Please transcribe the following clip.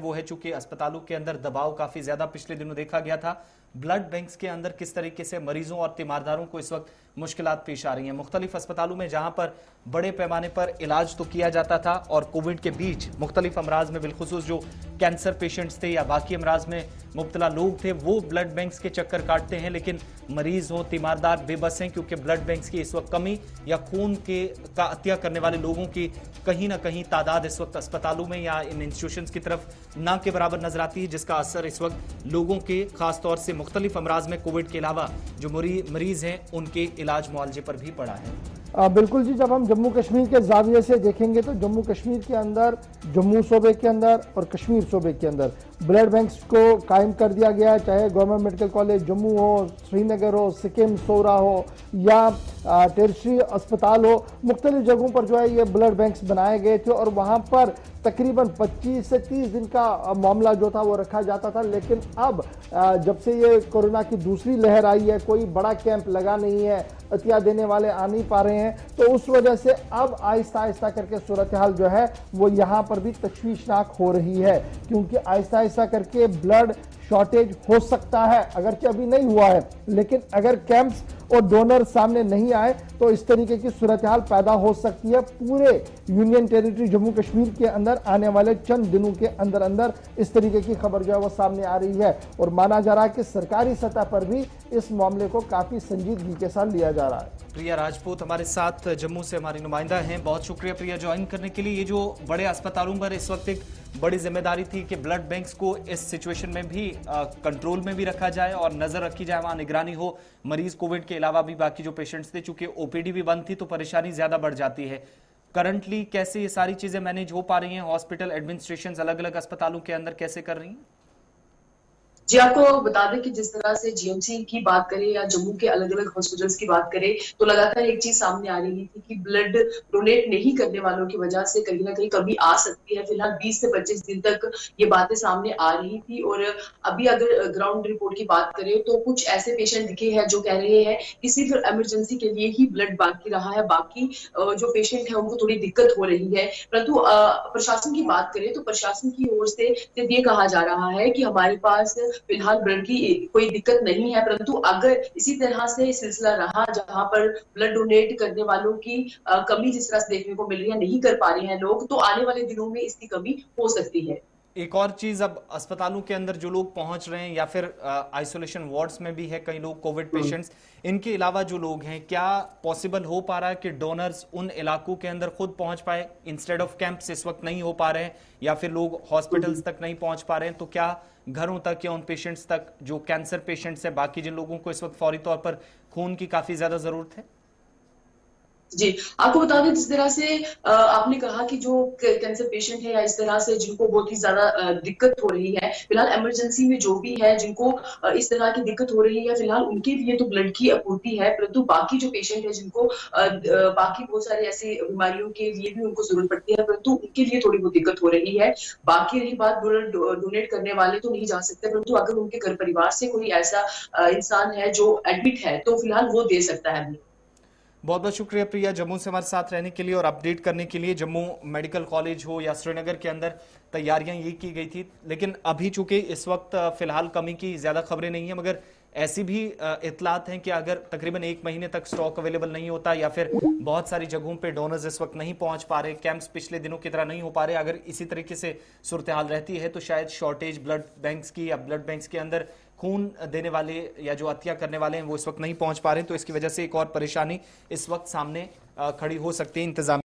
वो है चूंकि अस्पतालों के अंदर दबाव काफी ज्यादा पिछले दिनों देखा गया था। ब्लड बैंक्स के अंदर किस तरीके से मरीजों और तीमारदारों को इस वक्त मुश्किलात पेश आ रही हैं। मुख्तलिफ अस्पतालों में जहां पर बड़े पैमाने पर इलाज तो किया जाता था और कोविड के बीच मुख्तलिफ अमराज में बिलखुसूस जो कैंसर पेशेंट्स थे या बाकी अमराज में मुब्तला लोग थे वो ब्लड बैंक्स के चक्कर काटते हैं, लेकिन मरीज हो तीमारदार बेबस हैं क्योंकि ब्लड बैंक्स की इस वक्त कमी या खून के का अतिया करने वाले लोगों की कहीं ना कहीं तादाद इस वक्त अस्पतालों में या इन इंस्टीट्यूशंस की तरफ ना के बराबर नजर आती है, जिसका असर इस वक्त लोगों के खासतौर से मुख्तलिफ अमराज में कोविड के अलावा जो मरीज हैं उनके इलाज मुआवजे पर भी पड़ा है। बिल्कुल जी, जब हम जम्मू कश्मीर के जाविये से देखेंगे तो जम्मू कश्मीर के अंदर, जम्मू सूबे के अंदर और कश्मीर सूबे के अंदर ब्लड बैंक्स को कायम कर दिया गया है। चाहे गवर्नमेंट मेडिकल कॉलेज जम्मू हो, श्रीनगर हो, सिक्किम सोरा हो या टेरिटरी अस्पताल हो, मुख्तलिफ जगहों पर जो है ये ब्लड बैंक्स बनाए गए थे और वहाँ पर तकरीबन 25 से 30 दिन का मामला जो था वो रखा जाता था। लेकिन अब जब से ये कोरोना की दूसरी लहर आई है, कोई बड़ा कैंप लगा नहीं है, अतिया देने वाले आ नहीं पा रहे हैं, तो उस वजह से अब आहिस्ता आहिस्ता करके सूरत हाल जो है वो यहाँ पर भी तशवीशनाक हो रही है, क्योंकि आहिस्ता आहिस्ता करके ब्लड शॉर्टेज हो सकता है। अगरचे अभी नहीं हुआ है, लेकिन अगर कैंप्स और डोनर सामने नहीं आए तो इस तरीके की सूरत हाल पैदा हो सकती है। पूरे यूनियन टेरिटरी जम्मू कश्मीर के अंदर आने वाले चंद दिनों के अंदर अंदर इस तरीके की खबर जो है वो सामने आ रही है और माना जा रहा है कि सरकारी सतह पर भी इस मामले को काफी संजीदगी के साथ लिया जा रहा है। प्रिया राजपूत हमारे साथ जम्मू से हमारी नुमाइंदा हैं, बहुत शुक्रिया प्रिया ज्वाइन करने के लिए। ये जो बड़े अस्पतालों पर इस वक्त एक बड़ी जिम्मेदारी थी कि ब्लड बैंक्स को इस सिचुएशन में भी कंट्रोल में भी रखा जाए और नजर रखी जाए, वहां निगरानी हो, मरीज कोविड के अलावा भी बाकी जो पेशेंट्स थे, चूंकि ओपीडी भी बंद थी तो परेशानी ज्यादा बढ़ जाती है। करंटली कैसे ये सारी चीजें मैनेज हो पा रही हैं? हॉस्पिटल एडमिनिस्ट्रेशन अलग अलग अस्पतालों के अंदर कैसे कर रही हैं? जी, आपको बता दें कि जिस तरह से जीएमसी की बात करें या जम्मू के अलग अलग हॉस्पिटल्स की बात करें तो लगातार एक चीज सामने आ रही थी कि ब्लड डोनेट नहीं करने वालों की वजह से कहीं ना कहीं कमी आ सकती है। फिलहाल 20 से 25 दिन तक ये बातें सामने आ रही थी और अभी अगर ग्राउंड रिपोर्ट की बात करें तो कुछ ऐसे पेशेंट दिखे हैं जो कह रहे हैं कि सिर्फ इमरजेंसी के लिए ही ब्लड बाकी रहा है, बाकी जो पेशेंट है उनको थोड़ी दिक्कत हो रही है। परंतु प्रशासन की बात करें तो प्रशासन की ओर से ये कहा जा रहा है कि हमारे पास फिलहाल ब्लड की कोई दिक्कत नहीं है, परंतु अगर इसी तरह से सिलसिला रहा जहां पर ब्लड डोनेट करने वालों की कमी जिस तरह से देखने को मिल रही है, नहीं कर पा रहे हैं लोग, तो आने वाले दिनों में इसकी कमी हो सकती है। एक और चीज, अब अस्पतालों के अंदर जो लोग पहुंच रहे हैं या फिर आइसोलेशन वार्ड्स में भी है कई लोग कोविड पेशेंट्स, इनके अलावा जो लोग हैं, क्या पॉसिबल हो पा रहा है कि डोनर्स उन इलाकों के अंदर खुद पहुंच पाए? इंस्टेड ऑफ कैंप्स इस वक्त नहीं हो पा रहे हैं या फिर लोग हॉस्पिटल्स तक नहीं पहुंच पा रहे हैं, तो क्या घरों तक या उन पेशेंट्स तक जो कैंसर पेशेंट्स है, बाकी जिन लोगों को इस वक्त फौरी तौर पर खून की काफी ज्यादा जरूरत है? जी, आपको बता दें जिस तरह से आपने कहा कि जो कैंसर पेशेंट है या इस तरह से जिनको बहुत ही ज्यादा दिक्कत हो रही है, फिलहाल इमरजेंसी में जो भी है जिनको इस तरह की दिक्कत हो रही है, फिलहाल उनके लिए तो ब्लड की आपूर्ति है, परंतु बाकी जो पेशेंट है जिनको बाकी बहुत सारी ऐसी बीमारियों के लिए भी उनको जरूरत पड़ती है, परंतु उनके लिए थोड़ी बहुत दिक्कत हो रही है। बाकी रही बात ब्लड डोनेट करने वाले तो नहीं जा सकते, परंतु अगर उनके घर परिवार से कोई ऐसा इंसान है जो एडमिट है तो फिलहाल वो दे सकता है। बहुत बहुत शुक्रिया प्रिया जम्मू से हमारे साथ रहने के लिए और अपडेट करने के लिए। जम्मू मेडिकल कॉलेज हो या श्रीनगर के अंदर तैयारियां ये की गई थी, लेकिन अभी चूंकि इस वक्त फिलहाल कमी की ज्यादा खबरें नहीं है, मगर ऐसी भी इतलात हैं कि अगर तकरीबन 1 महीने तक स्टॉक अवेलेबल नहीं होता या फिर बहुत सारी जगहों पे डोनर्स इस वक्त नहीं पहुंच पा रहे, कैंप्स पिछले दिनों की तरह नहीं हो पा रहे, अगर इसी तरीके से सूरत हाल रहती है तो शायद शॉर्टेज ब्लड बैंक्स की या ब्लड बैंक्स के अंदर खून देने वाले या जो हत्या करने वाले हैं वो इस वक्त नहीं पहुंच पा रहे, तो इसकी वजह से एक और परेशानी इस वक्त सामने खड़ी हो सकती है। इंतजाम